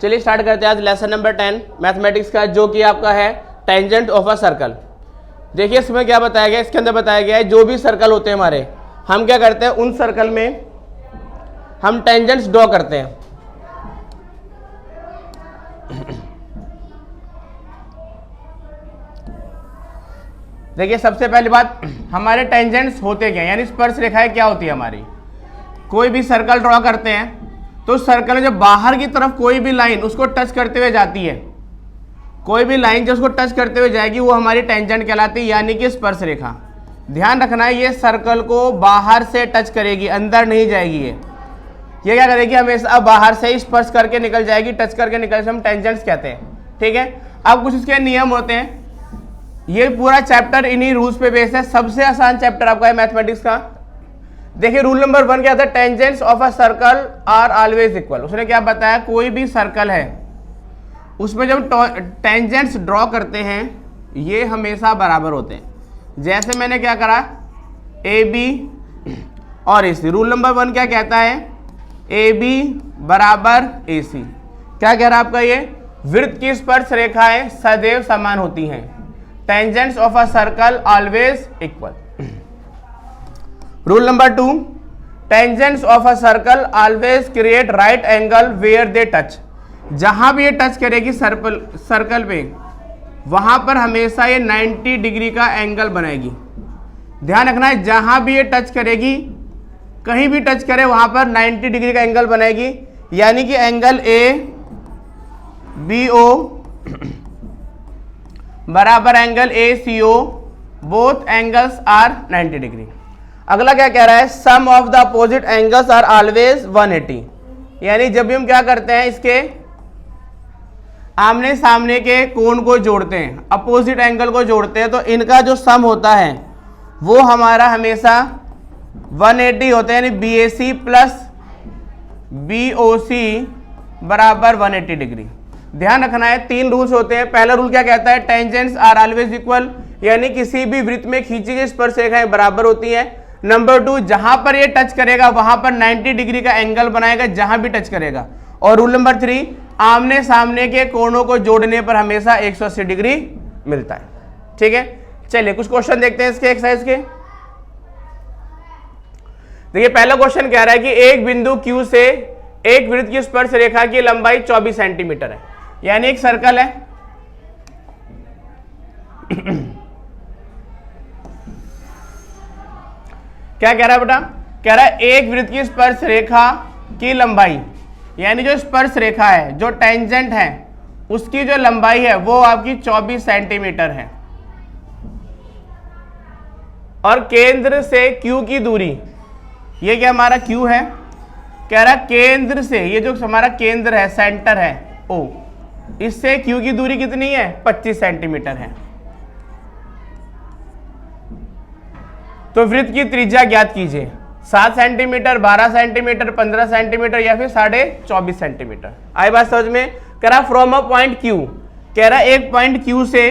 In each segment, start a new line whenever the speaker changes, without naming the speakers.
चलिए स्टार्ट करते हैं आज लेसन नंबर 10 मैथमेटिक्स का, जो कि आपका है टेंजेंट ऑफ अ सर्कल। देखिए इसमें क्या बताया गया, इसके अंदर बताया गया है जो भी सर्कल होते हैं हमारे, हम क्या करते हैं उन सर्कल में हम टेंजेंट्स ड्रॉ करते हैं। देखिए सबसे पहली बात, हमारे टेंजेंट्स होते क्या, यानी स्पर्श रेखाएं क्या होती है हमारी। कोई भी सर्कल ड्रॉ करते हैं तो सर्कल में जब बाहर की तरफ कोई भी लाइन उसको टच करते हुए जाती है, कोई भी लाइन जो उसको टच करते हुए जाएगी वो हमारी टेंजेंट कहलाती है, यानी कि स्पर्श रेखा। ध्यान रखना है ये सर्कल को बाहर से टच करेगी, अंदर नहीं जाएगी। ये क्या करेगी, हमेशा बाहर से ही स्पर्श करके निकल जाएगी, टच करके निकल से हम टेंजेंट्स कहते हैं। ठीक है, अब कुछ इसके नियम होते हैं। ये पूरा चैप्टर इन्हीं रूल्स पे बेस्ड है। सबसे आसान चैप्टर आपका है मैथमेटिक्स का। देखिए रूल नंबर 1 क्या था, tangents of a circle are always equal. उसने क्या बताया, कोई भी सर्कल है उसमें जब टेंजेंट्स ड्रॉ करते हैं ये हमेशा बराबर होते हैं। जैसे मैंने क्या करा, ए बी और ए सी। रूल नंबर 1 क्या कहता है, ए बी बराबर ए सी। क्या कह रहा है आपका, ये वृत्त की स्पर्श रेखाएं सदैव समान होती हैं। Tangents of a circle always equal. Rule number 2, tangents of a circle always create right angle where they touch. जहां भी ये टच करेगी सर्कल पे, वहां पर हमेशा ये 90 डिग्री का एंगल बनाएगी। ध्यान रखना है, जहां भी ये टच करेगी, कहीं भी टच करे वहां पर 90 डिग्री का एंगल बनाएगी, यानी कि एंगल ए बी ओ बराबर angle A C O, both angles are 90 degree. अगला क्या कह रहा है, sum of the opposite angles are always 180। यानी जब भी हम क्या करते हैं, इसके आमने सामने के कोण को जोड़ते हैं, अपोजिट एंगल को जोड़ते हैं, तो इनका जो सम होता है वो हमारा हमेशा 180 होता है, यानी बी ए सी प्लस बी ओ सी बराबर 180 डिग्री। ध्यान रखना है 3 रूल्स होते हैं। पहला रूल क्या कहता है, टेंजेंट्स आर ऑलवेज इक्वल, यानी किसी भी वृत्त में खींची गई स्पर्श रेखाएं बराबर होती हैं। नंबर 2, जहां पर ये टच करेगा वहां पर 90 डिग्री का एंगल बनाएगा, जहां भी टच करेगा। और रूल नंबर 3, आमने सामने के कोणों को जोड़ने पर हमेशा 180 डिग्री मिलता है। ठीक है, चलिए कुछ क्वेश्चन देखते हैं इसके एक्सरसाइज के। देखिए पहला क्वेश्चन कह रहा है कि एक बिंदु Q से एक वृत्त की स्पर्श रेखा की लंबाई 24 सेंटीमीटर है। यानी एक सर्कल है, क्या कह रहा है बेटा, कह रहा है एक वृत्त की स्पर्श रेखा की लंबाई, यानी जो स्पर्श रेखा है, जो टेंजेंट है, उसकी जो लंबाई है वो आपकी 24 सेंटीमीटर है। और केंद्र से Q की दूरी, ये क्या हमारा Q है, कह रहा है केंद्र से, ये जो हमारा केंद्र है, सेंटर है O, इससे Q की दूरी कितनी है, 25 सेंटीमीटर है। तो वृत्त की त्रिज्या ज्ञात कीजिए, 7 सेंटीमीटर, 12 सेंटीमीटर, 15 सेंटीमीटर या फिर 24.5 सेंटीमीटर। आई बात समझ में। कह रहा फ्रॉम अ पॉइंट Q, कह रहा एक पॉइंट Q से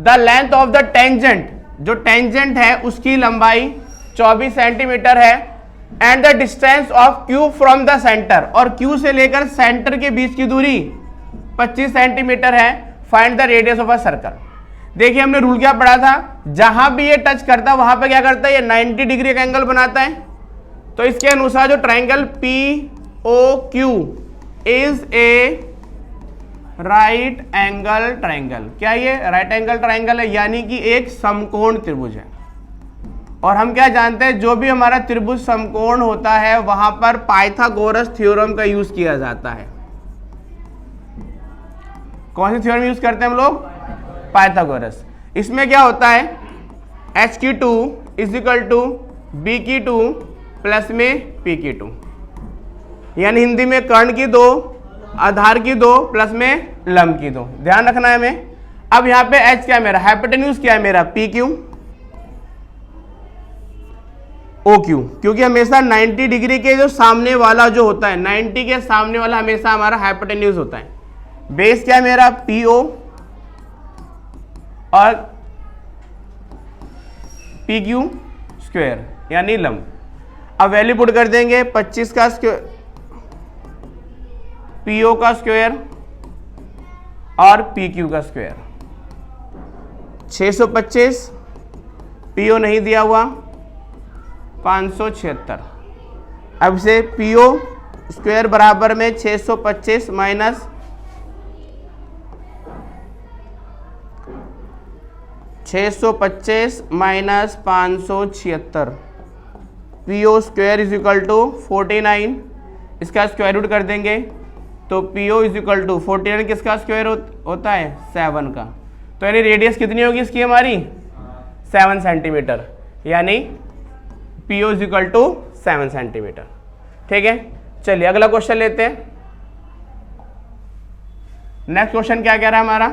the length of the tangent, जो टेंजेंट है उसकी लंबाई 24 सेंटीमीटर है, and the distance of Q from the centre, और Q से लेकर सेंटर के बीच की दूरी 25 सेंटीमीटर है। Find the radius of a circle. देखिए हमने रूल क्या पढ़ा था, जहां भी ये टच करता है वहां पे क्या करता है, ये 90 डिग्री का एंगल बनाता है। तो इसके अनुसार जो triangle POQ is a right angle triangle, क्या ये राइट एंगल ट्राइंगल है, यानी कि एक समकोण त्रिभुज है। और हम क्या जानते हैं, जो भी हमारा त्रिभुज समकोण होता है वहां पर पाइथागोरस थ्योरम का यूज किया जाता है। कौन सी थ्योरम यूज करते हैं हम लोग, पाइथागोरस। इसमें क्या होता है, h की 2 इज इक्वल टू b की 2 प्लस में p की 2, यानी हिंदी में कर्ण की 2, आधार की 2 प्लस में लंब की 2। ध्यान रखना है हमें। अब यहाँ पे h क्या है मेरा, हाइपोटेन्यूज क्या है मेरा, PQ OQ, क्योंकि हमेशा 90 डिग्री के जो सामने वाला जो होता है, 90 के सामने वाला हमेशा हमारा हाइपोटेन्यूज होता है। बेस क्या है मेरा, PO और PQ स्क्वायर यानी लंब। अब वैल्यू पुट कर देंगे, 25 का स्क्वायर PO का स्क्वायर और PQ का स्क्वायर। 625, PO नहीं दिया हुआ, 576। अब से PO स्क्वायर बराबर में 625 minus 625 minus 576, PO square is equal to 49। इसका स्क्वायर रूट कर देंगे तो PO इज इक्वल टू 49 किसका स्क्वायर होता है 7 का। तो यानी रेडियस कितनी होगी इसकी हमारी 7 सेंटीमीटर, यानी PO is equal to 7 centimetre. ठीक है, चलिए अगला क्वेश्चन लेते हैं। नेक्स्ट क्वेश्चन क्या कह रहा है हमारा,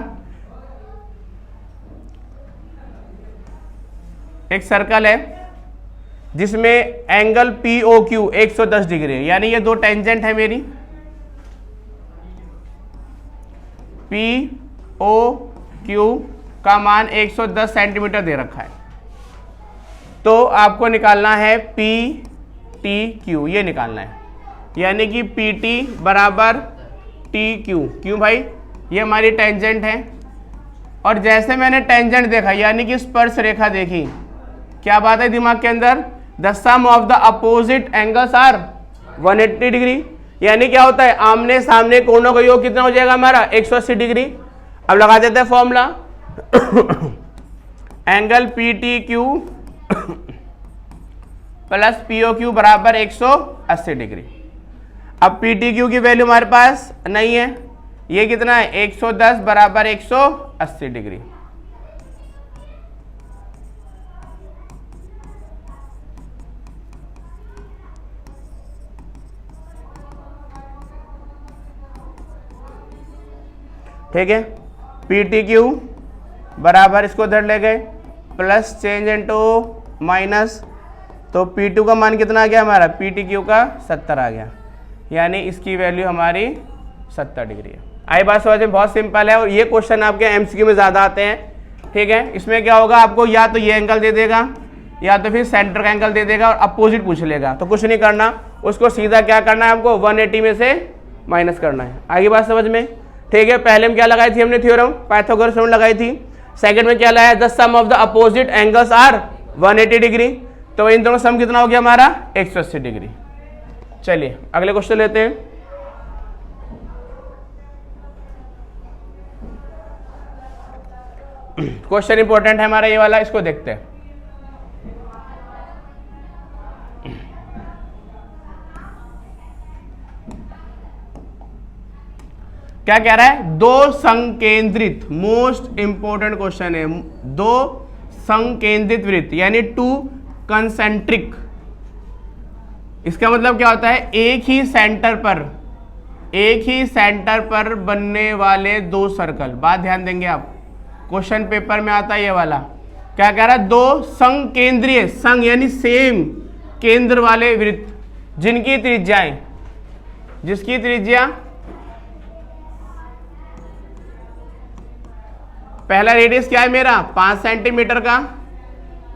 एक सर्कल है जिसमें एंगल POQ 110 डिग्री है, यानी ये दो टेंजेंट है मेरी, POQ का मान 110 सेंटीमीटर दे रखा है। तो आपको निकालना है PTQ, ये निकालना है, यानी कि PT बराबर TQ। क्यों भाई, ये हमारी टेंजेंट है और जैसे मैंने टेंजेंट देखा यानी कि स्पर्श रेखा देखी, क्या बात है दिमाग के अंदर, the sum of the opposite angles are 180 degree. यानी क्या होता है, आमने सामने कोणों का योग कितना हो जाएगा हमारा 180 डिग्री। अब लगा देते हैं formula, angle PTQ plus POQ बराबर 180 डिग्री। अब PTQ की वैल्यू हमारे पास नहीं है, ये कितना है 110 बराबर 180 डिग्री। ठीक है, PTQ बराबर इसको इधर ले गए, प्लस चेंज इनटू माइनस, तो P2 का मान कितना आ गया हमारा, PTQ का 70 आ गया, यानी इसकी वैल्यू हमारी 70 डिग्री है। आई बात समझ में, बहुत सिंपल है और ये क्वेश्चन आपके MCQ में ज़्यादा आते हैं। ठीक है, इसमें क्या होगा, आपको या तो ये एंगल दे देगा या तो फिर सेंटर का एंगल दे देगा और अपोजिट पूछ लेगा, तो कुछ नहीं करना, उसको सीधा क्या करना है, आपको 180 में से माइनस करना है। आगे बात समझ में। ठीक है, पहले में क्या लगाई थी हमने थ्योरम, पाइथागोरस थ्योरम लगाई थी। सेकंड में क्या लगाया, the sum of the opposite angles are 180 degree, तो इन दोनों सम कितना हो गया हमारा 180 डिग्री। चलिए अगले क्वेश्चन लेते हैं। क्वेश्चन इंपॉर्टेंट है हमारा ये वाला, इसको देखते हैं। क्या कह रहा है, दो संकेंद्रित, मोस्ट इंपोर्टेंट क्वेश्चन है, दो संकेंद्रित वृत्त यानी टू कंसेंट्रिक। इसका मतलब क्या होता है, एक ही सेंटर पर बनने वाले दो सर्कल। बात ध्यान देंगे आप, क्वेश्चन पेपर में आता है ये वाला। क्या कह रहा है, दो संकेंद्रीय, संग यानी सेम केंद्र वाले वृत्त जिनकी त्रिज्याएं, जिसकी त्रिज्या, पहला रेडियस क्या है मेरा 5 सेंटीमीटर का,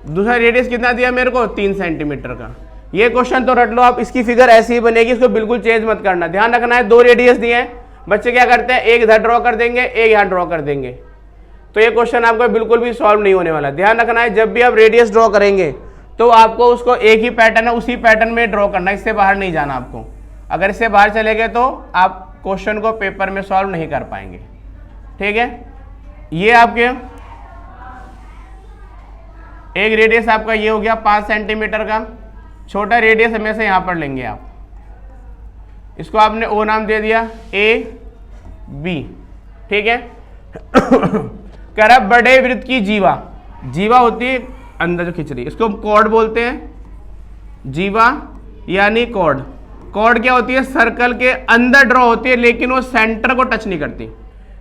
दूसरा रेडियस कितना दिया मेरे को 3 सेंटीमीटर का। ये क्वेश्चन तो रट लो आप, इसकी फिगर ऐसी ही बनेगी, इसको बिल्कुल चेंज मत करना। ध्यान रखना है, दो रेडियस दिए हैं, बच्चे क्या करते हैं, एक इधर ड्रॉ कर देंगे, एक यहाँ ड्रॉ कर देंगे, तो ये क्वेश्चन आपको बिल्कुल भी सॉल्व नहीं होने वाला। ध्यान रखना है, जब भी आप रेडियस ड्रॉ करेंगे तो आपको उसको एक ही पैटर्न है उसी पैटर्न में ड्रॉ करना, इससे बाहर नहीं जाना आपको। अगर इससे बाहर चले गए तो आप क्वेश्चन को पेपर में सॉल्व नहीं कर पाएंगे। ठीक है, ये आपके एक रेडियस आपका ये हो गया 5 सेंटीमीटर का, छोटा रेडियस हमें से यहां पर लेंगे आप, इसको आपने ओ नाम दे दिया, AB। ठीक है, कह रहा बड़े वृत्त की जीवा, जीवा होती है अंदर जो खिंच रही है, इसको कॉर्ड बोलते हैं, जीवा यानी कॉर्ड। कॉर्ड क्या होती है, सर्कल के अंदर ड्रॉ होती है लेकिन वो सेंटर को टच नहीं करती।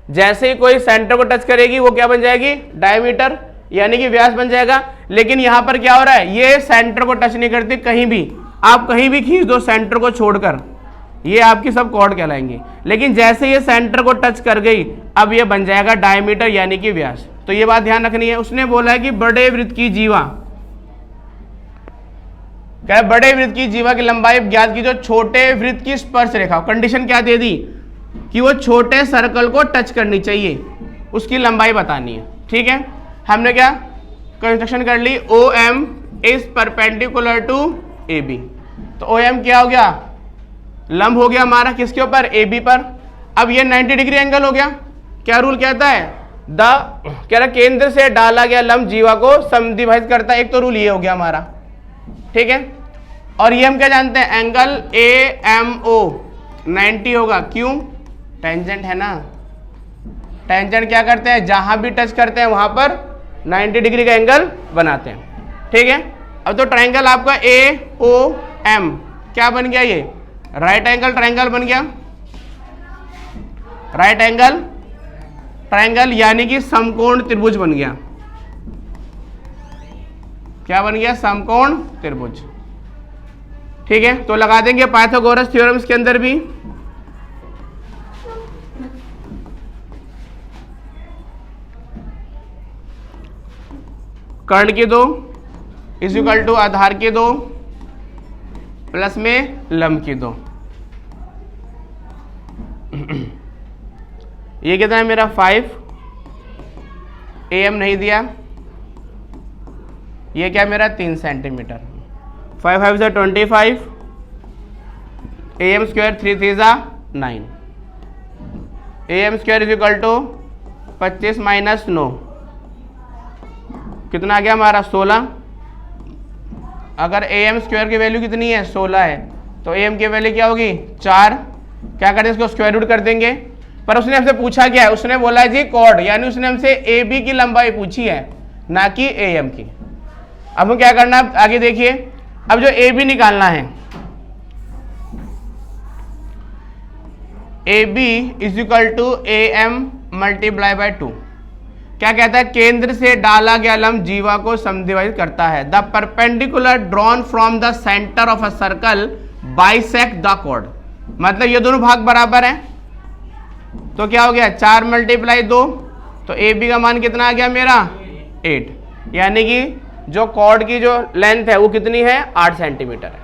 जैसे ही कोई सेंटर को टच करेगी वो क्या बन जाएगी, डायमीटर यानी कि व्यास बन जाएगा। लेकिन यहां पर क्या हो रहा है, ये सेंटर को टच नहीं करती, कहीं भी आप कहीं भी खींच दो सेंटर को छोड़कर, ये आपकी सब कॉर्ड कहलाएंगी। लेकिन जैसे ये सेंटर को टच कर गई अब ये बन जाएगा डायमीटर यानी कि व्यास। तो ये बात ध्यान रखनी है। उसने बोला है कि बड़े वृत्त की जीवा, क्या बड़े वृत्त की जीवा की लंबाई ज्ञात की जो छोटे वृत्त की स्पर्श रेखा, कंडीशन क्या दे दी, कि वो छोटे सर्कल को टच करनी चाहिए, उसकी लंबाई बतानी है। ठीक है, हमने क्या कंस्ट्रक्शन कर ली, O M is perpendicular to A B. तो ओ एम क्या हो गया, लंब हो गया हमारा किसके ऊपर, ए बी पर। अब ये 90 डिग्री एंगल हो गया। क्या रूल कहता है, कह रहा केंद्र से डाला गया लंब जीवा को समद्विभाजित करता है। एक तो रूल ये हो गया हमारा, ठीक है। और ये हम क्या जानते हैं, एंगल ए एम ओ 90 होगा, क्यों, टेंजेंट है ना। टेंजेंट क्या करते हैं, जहां भी टच करते हैं वहां पर 90 डिग्री का एंगल बनाते हैं। ठीक है, अब तो ट्रायंगल आपका ए ओ एम क्या बन गया, ये राइट एंगल ट्रायंगल बन गया। राइट एंगल ट्रायंगल यानी कि समकोण त्रिभुज बन गया। क्या बन गया, समकोण त्रिभुज। ठीक है, तो लगा देंगे पाइथागोरस थ्योरम इसके अंदर भी। कर्ण की 2 इज इक्वल टू आधार की 2 प्लस में लंब की 2। ये कितना है मेरा 5, AM नहीं दिया, ये क्या मेरा 3 centimetre. 5 5 = 25, AM square 3 3 = 9, AM square is equal to 25 minus 9 कितना आ गया हमारा 16। अगर AM स्क्वायर की वैल्यू कितनी है 16 है, तो AM की वैल्यू क्या होगी 4। क्या करें, इसको स्क्वायर रूट कर देंगे। पर उसने हमसे पूछा क्या है, उसने बोला है जी कॉर्ड, यानी उसने हमसे AB की लंबाई पूछी है, ना कि AM की। अब हम क्या करना है, आगे देखिए। अब जो AB निकालना है, AB is equal to AM multiply by 2। क्या कहता है, केंद्र से डाला गया लंब जीवा को समद्विभाजित करता है। The perpendicular drawn from the centre of a circle bisect the chord. मतलब ये दोनों भाग बराबर हैं, तो क्या हो गया 4 × 2, तो ए बी का मान कितना आ गया मेरा 8, यानी कि जो कॉर्ड की जो लेंथ है वो कितनी है 8 सेंटीमीटर है।